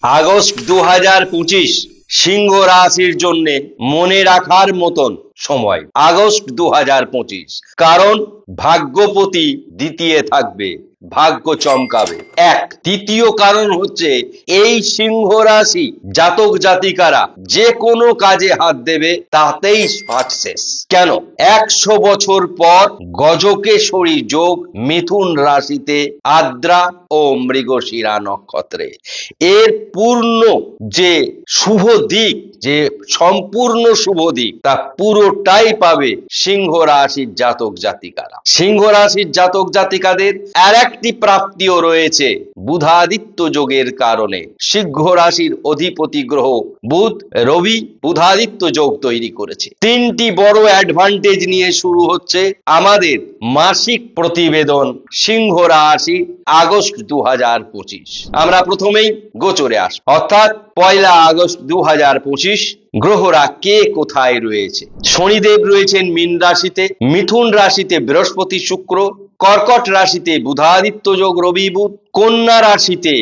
August 2025 সিংহ রাশির জন্য মনে রাখার মতন সময়। আগস্ট 2025, কারণ ভাগ্যপতি দ্বিতীয় থাকবে, ভাগ্য চমকাবে। দ্বিতীয় কারণ হচ্ছে এই সিংহ রাশি জাতক জাতিকারা যে কোনো কাজে হাত দেবে তাতেই সাকসেস। কেন? 100 বছর পর গজকেশরী যোগ মিথুন রাশিতে আদ্রা ও মৃগশিরা নক্ষত্রে। এর পূর্ণ যে শুভ দিক, যে সম্পূর্ণ শুভ দিক, তা পুরোটাই পাবে সিংহ রাশির জাতক জাতিকারা। সিংহ রাশির জাতক জাতিকাদের আর একটি প্রাপ্তিও রয়েছে বুধাদিত্য যোগের কারণে। সিংহ রাশির অধিপতি গ্রহ বুধ, রবি বুধাদিত্য যোগ তৈরি করেছে। তিনটি বড় অ্যাডভান্টেজ নিয়ে শুরু হচ্ছে আমাদের মাসিক প্রতিবেদন সিংহ রাশি আগস্ট 2025। আমরা প্রথমেই গোচরে আসব, অর্থাৎ 1 আগস্ট 2025 গ্রহরা কে কোথায় রয়েছে। শনিদেব রয়েছেন মীন রাশিতে, মিথুন রাশিতে বৃহস্পতি শুক্র, কর্কট রাশিতে বুধাদিত্য যোগ রবি বুধ, কন্যা রাশিতে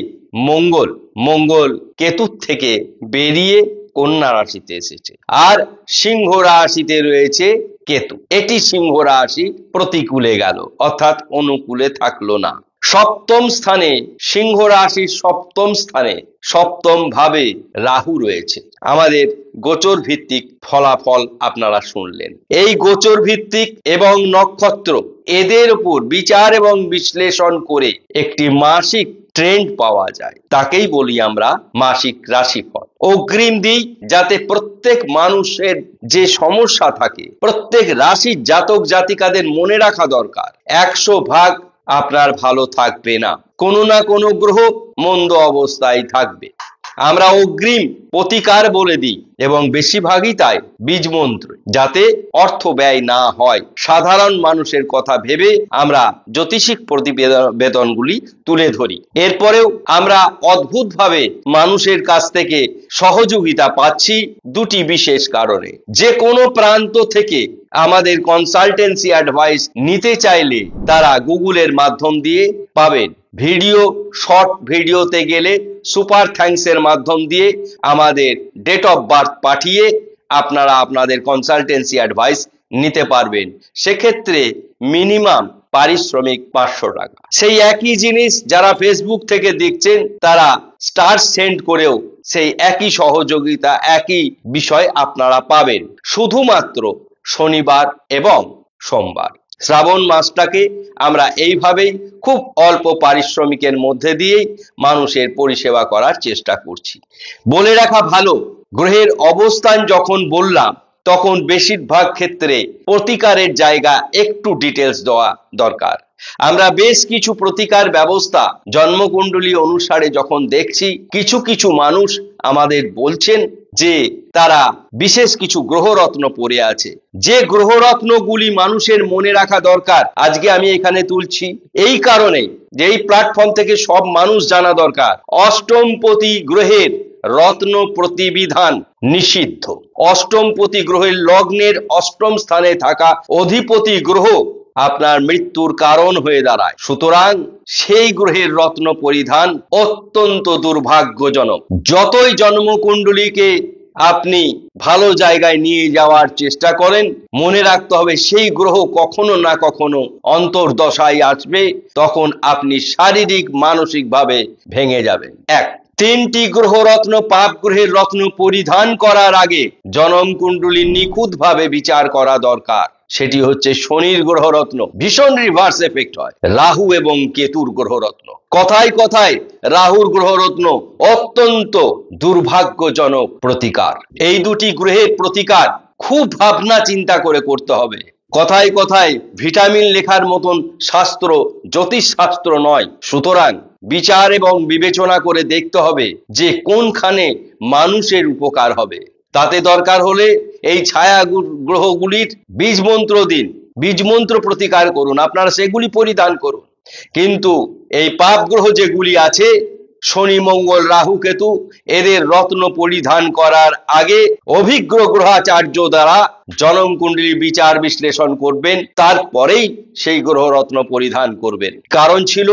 মঙ্গল কেতুর থেকে বেরিয়ে কন্যা রাশিতে এসেছে, আর সিংহ রাশিতে রয়েছে কেতু। এটি সিংহ রাশি প্রতিকূলে গেল, অর্থাৎ অনুকূলে থাকলো না। সপ্তম স্থানে, সিংহ রাশির সপ্তম স্থানে সপ্তম ভাবে রাহু রয়েছে। আমাদের গোচর ভিত্তিক ফলাফল আপনারা শুনলেন। এই গোচর ভিত্তিক এবং নক্ষত্র, এদের উপর বিচার এবং বিশ্লেষণ করে একটি মাসিক ট্রেন্ড পাওয়া যায়, তাকেই বলি আমরা মাসিক রাশিফল। অগ্রিম দিই, যাতে প্রত্যেক মানুষের যে সমস্যা থাকে প্রত্যেক রাশির জাতক জাতিকাদের মনে রাখা দরকার। 100 ভাগ আপনার ভালো থাকবে না, কোনো না কোনো গ্রহ মন্দ অবস্থায় থাকবে। আমরা অগ্রিম প্রতিকার বলে দিই এবং বেশিরভাগই তাই বীজ মন্ত্র, যাতে অর্থ ব্যয় না হয়। সাধারণ মানুষের কথা ভেবে আমরা জ্যোতিষিক প্রতিবেদনগুলি তুলে ধরি। এরপরেও আমরা অদ্ভুতভাবে মানুষের কাছ থেকে সহযোগিতা পাচ্ছি দুটি বিশেষ কারণে। যে কোনো প্রান্ত থেকে আমাদের কনসালটেন্সি অ্যাডভাইস নিতে চাইলে তারা গুগলের মাধ্যম দিয়ে পাবেন। ভিডিও, শর্ট ভিডিওতে গেলে সুপার থ্যাঙ্কসের মাধ্যম দিয়ে আমাদের ডেট অফ বার্থ পাঠিয়ে আপনারা আপনাদের কনসালটেন্সি অ্যাডভাইস নিতে পারবেন। সেক্ষেত্রে মিনিমাম পারিশ্রমিক 500 টাকা। সেই একই জিনিস যারা ফেসবুক থেকে দেখছেন তারা স্টার সেন্ড করেও সেই একই সহযোগিতা, একই বিষয় আপনারা পাবেন, শুধুমাত্র শনিবার এবং সোমবার। শ্রাবণ মাসটাকে আমরা এইভাবেই খুব অল্প পারিশ্রমিকের মধ্যে দিয়েই মানুষের পরিষেবা করার চেষ্টা করছি। বলে রাখা ভালো, গ্রহের অবস্থান যখন বললাম তখন বেশিরভাগ ক্ষেত্রে প্রতিকারের জায়গা একটু ডিটেলস দেওয়া দরকার। আমরা বেশ কিছু প্রতিকার ব্যবস্থা জন্মকুণ্ডলী অনুসারে যখন দেখছি, কিছু কিছু মানুষ আমাদের বলছেন যে তারা বিশেষ কিছু গ্রহরত্ন পড়ে আছে। যে গ্রহরত্নগুলি মানুষের মনে রাখা দরকার আজকে আমি এখানে তুলছি, এই কারণে যে এই প্ল্যাটফর্ম থেকে সব মানুষ জানা দরকার। অষ্টমপতি গ্রহের রত্ন প্রতিবিধান নিষিদ্ধ। অষ্টমপতি গ্রহের লগ্নের অষ্টম স্থানে থাকা অধিপতি গ্রহ আপনার মৃত্যুর কারণ হয়ে দাঁড়ায়। সুতরাং সেই গ্রহের রত্ন পরিধান অত্যন্ত দুর্ভাগ্যজনক। যতই জন্মকুণ্ডলীকে আপনি ভালো জায়গায় নিয়ে যাওয়ার চেষ্টা করেন, মনে রাখতে হবে সেই গ্রহ কখনো না কখনো অন্তর্দশায় আসবে, তখন আপনি শারীরিক মানসিকভাবে ভেঙে যাবেন। 3টি গ্রহরত্ন, পাপ গ্রহের রত্ন পরিধান করার আগে জন্মকুণ্ডলী নিখুঁতভাবে বিচার করা দরকার। সেটি হচ্ছে শনির গ্রহরত্ন, ভীষণ রিভার্স এফেক্ট হয়। রাহু এবং কেতুর গ্রহরত্ন, কথায় কথায় রাহুর গ্রহরত্ন অত্যন্ত দুর্ভাগ্যজনক প্রতিকার। এই দুটি গ্রহের প্রতিকার খুব ভাবনা চিন্তা করে করতে হবে। কথায় কথায় ভিটামিন লেখার মতন শাস্ত্র জ্যোতিষ শাস্ত্র নয়। সুতরাং বিচার এবং বিবেচনা করে দেখতে হবে যে কোনখানে মানুষের উপকার হবে। তাতে দরকার হলে এই ছায়া গ্রহগুলির বীজ মন্ত্র দিন, বীজ মন্ত্র প্রতিকার করুন, আপনারা সেগুলি পরিধান করুন। কিন্তু এই পাপ গ্রহ যেগুলি আছে শনি মঙ্গল রাহু কেতু এদের রত্ন পরিধান করার আগে অভিজ্ঞ গ্রহাচার্য দ্বারা জনম কুণ্ডলী বিচার বিশ্লেষণ করবেন, তারপরেই সেই গ্রহ রত্ন পরিধান করবেন। কারণ ছিল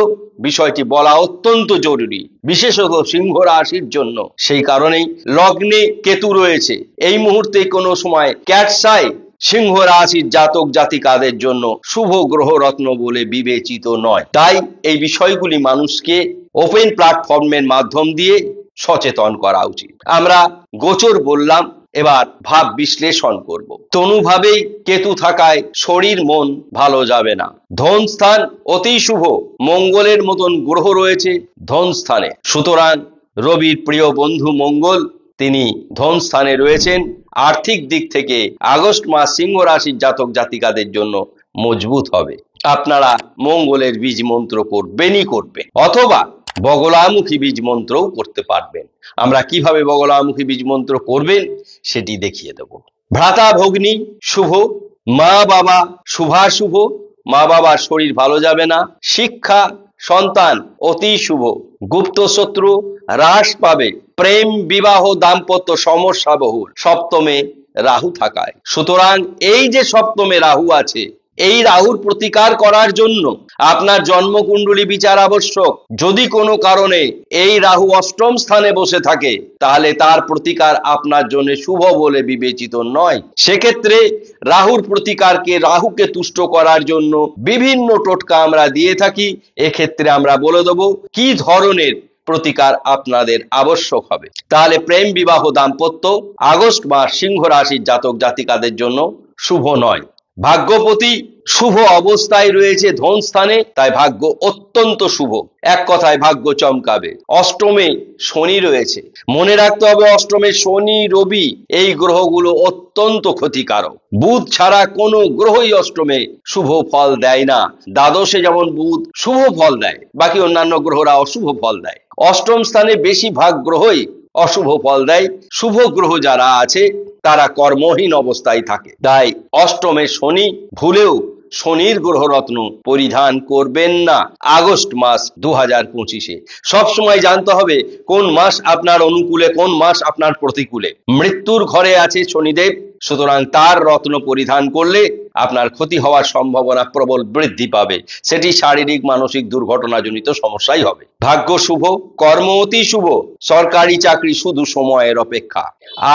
বিষয়টি বলা অত্যন্ত জরুরি, বিশেষত সিংহ রাশির জন্য। সেই কারণেই লগ্নে কেতু রয়েছে, এই মুহূর্তে কোনো সময় ক্যাটসাই সিংহ রাশির জাতক জাতিকাদের জন্য শুভ গ্রহ রত্ন বলে বিবেচিত নয়। তাই এই বিষয়গুলি মানুষকে ওপেন প্ল্যাটফর্মের মাধ্যম দিয়ে সচেতন করা উচিত। আমরা গোচর বললাম, এবার ভাব বিশ্লেষণ করব। তনুভাবেই কেতু থাকায় শরীর মন ভালো যাবে না। ধন স্থান অতি শুভ, মঙ্গলের মতন গ্রহ রয়েছে ধন স্থানে, সুতরাং রবির প্রিয় বন্ধু মঙ্গল তিনি ধন স্থানে রয়েছেন। আর্থিক দিক থেকে আগস্ট মাস সিংহ রাশির জাতক জাতিকাদের জন্য মজবুত হবে। আপনারা মঙ্গলের বীজ মন্ত্র করবেনই করবেন, অথবা বগলামুখী বীজ মন্ত্রও করতে পারবেন। আমরা কিভাবে বগলামুখী বীজ মন্ত্র করবেন সেটি দেখিয়ে দেব। ভ্রাতা ভগ্নী শুভ, মা বাবা শুভাশুভ, মা বাবার শরীর ভালো যাবে না। শিক্ষা সন্তান অতি শুভ, গুপ্ত শত্রু হ্রাস পাবে, প্রেম বিবাহ দাম্পত্য সমস্যা বহুল। সপ্তমে রাহু থাকায়, সুতরাং এই যে সপ্তমে রাহু আছে, এই রাহুর প্রতিকার করার জন্য আপনার জন্মকুণ্ডলী বিচার আবশ্যক। যদি কোনো কারণে এই রাহু অষ্টম স্থানে বসে থাকে, তাহলে তার প্রতিকার আপনার জন্য শুভ বলে বিবেচিত নয়। সেক্ষেত্রে রাহুর প্রতিকারকে, রাহুকে তুষ্ট করার জন্য বিভিন্ন টোটকা আমরা দিয়ে থাকি। এক্ষেত্রে আমরা বলে দেবো কি ধরনের প্রতিকার আপনাদের আবশ্যক হবে। তাহলে প্রেম বিবাহ দাম্পত্য আগস্ট মাস সিংহ রাশির জাতক জাতিকাদের জন্য শুভ নয়। ভাগ্যপতি শুভ অবস্থায় রয়েছে ধন স্থানে, তাই ভাগ্য অত্যন্ত শুভ, এক কথায় ভাগ্য চমকাবে। অষ্টমে শনি রয়েছে, মনে রাখতে হবে অষ্টমে শনি রবি এই গ্রহগুলো অত্যন্ত ক্ষতিকারক। বুধ ছাড়া কোনো গ্রহই অষ্টমে শুভ ফল দেয় না। দ্বাদশে যেমন বুধ শুভ ফল দেয়, বাকি অন্যান্য গ্রহরা অশুভ ফল দেয়। অষ্টম স্থানে বেশিরভাগ গ্রহই অশুভ ফল দেয়। শুভ গ্রহ যারা আছে তারা কর্মহীন অবস্থায় থাকে। তাই অষ্টমে শনি, ভুলেও শনির গ্রহরত্ন পরিধান করবেন না আগস্ট মাস 2025-এ। সবসময় জানতে হবে কোন মাস আপনার অনুকূলে, কোন মাস আপনার প্রতিকূলে। মৃত্যুর ঘরে আছে শনিদেব, সুতরাং তার রত্ন পরিধান করলে আপনার ক্ষতি হওয়ার সম্ভাবনা প্রবল বৃদ্ধি পাবে। সেটি শারীরিক মানসিক দুর্ঘটনাজনিত সমস্যাই হবে। ভাগ্য শুভ, কর্ম অতি শুভ, সরকারি চাকরি শুধু সময়ের অপেক্ষা।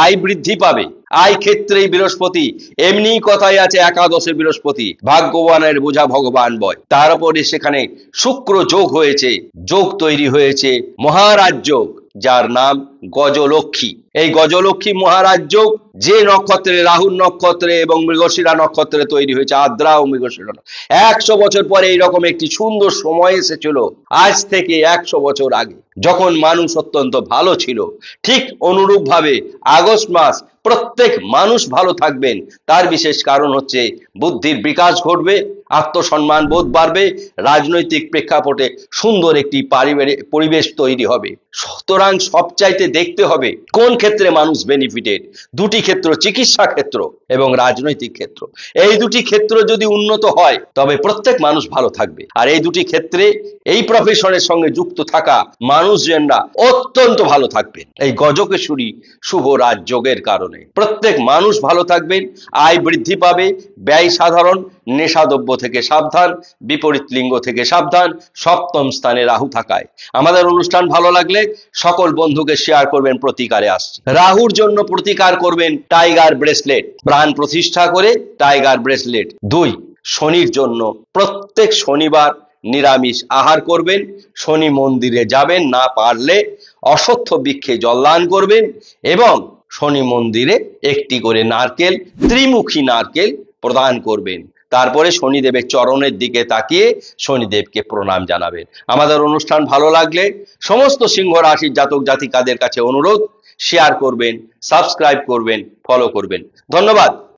আয় বৃদ্ধি পাবে, আয় ক্ষেত্রেই বৃহস্পতি, এমনি কথাই আছে একাদশে বৃহস্পতি, ভাগ্যবানের বোঝা ভগবান বয়। তার উপরে সেখানে শুক্র যোগ হয়েছে, যোগ তৈরি হয়েছে মহারাজ যোগ, যার নাম গজলক্ষ্মী। এই গজলক্ষ্মী মহারাজ যোগ যে নক্ষত্রে, রাহুর নক্ষত্রে এবং মৃগশিরা নক্ষত্রে তৈরি হয়েছে, আদ্রা ও মৃগশিরা। 100 বছর পরে এইরকম একটি সুন্দর সময় এসেছিল, আজ থেকে 100 বছর আগে, যখন মানুষ অত্যন্ত ভালো ছিল। ঠিক অনুরূপ ভাবে আগস্ট মাস প্রত্যেক মানুষ ভালো থাকবেন। তার বিশেষ কারণ হচ্ছে বুদ্ধির বিকাশ ঘটবে, আত্মসম্মান বোধ বাড়বে, রাজনৈতিক প্রেক্ষাপটে সুন্দর একটি পারিবারিক পরিবেশ তৈরি হবে। সুতরাং সবচাইতে দেখতে হবে কোন ক্ষেত্রে মানুষ বেনিফিটেড। দুটি ক্ষেত্র, চিকিৎসা ক্ষেত্র এবং রাজনৈতিক ক্ষেত্র, এই দুটি ক্ষেত্র যদি উন্নত হয় তবে প্রত্যেক মানুষ ভালো থাকবে। আর এই দুটি ক্ষেত্রে এই প্রফেশনের সঙ্গে যুক্ত থাকা মানুষজনরা অত্যন্ত ভালো থাকবেন এই গজকেশরী শুভ রাজযোগের কারণে। প্রত্যেক মানুষ ভালো থাকবেন, আয় বৃদ্ধি পাবে, ব্যয় সাধারণ, নেশাদ্রব্য থেকে সাবধান, বিপরীত লিঙ্গ থেকে সাবধান। সপ্তম স্থানে রাহু থাকায়। আমাদের অনুষ্ঠান ভালো লাগলে সকল বন্ধুকে শেয়ার করবেন। প্রতিকারে আসছে, রাহুর জন্য প্রতিকার করবেন টাইগার ব্রেসলেট, প্রাণ প্রতিষ্ঠা করে টাইগার ব্রেসলেট। 2, শনির জন্য প্রত্যেক শনিবার নিরামিষ আহার করবেন, শনি মন্দিরে যাবেন, না পারলে অশ্বত্থ বৃক্ষে জলদান করবেন এবং শনি মন্দিরে একটি করে নারকেল, ত্রিমুখী নারকেল প্রদান করবেন। তারপরে শনিদেবের চরণের দিকে তাকিয়ে শনিদেবকে প্রণাম জানাবেন। আমাদের অনুষ্ঠান ভালো লাগলে সমস্ত সিংহ রাশির জাতক জাতিকাদের কাছে অনুরোধ, শেয়ার করবেন, সাবস্ক্রাইব করবেন, ফলো করবেন। ধন্যবাদ।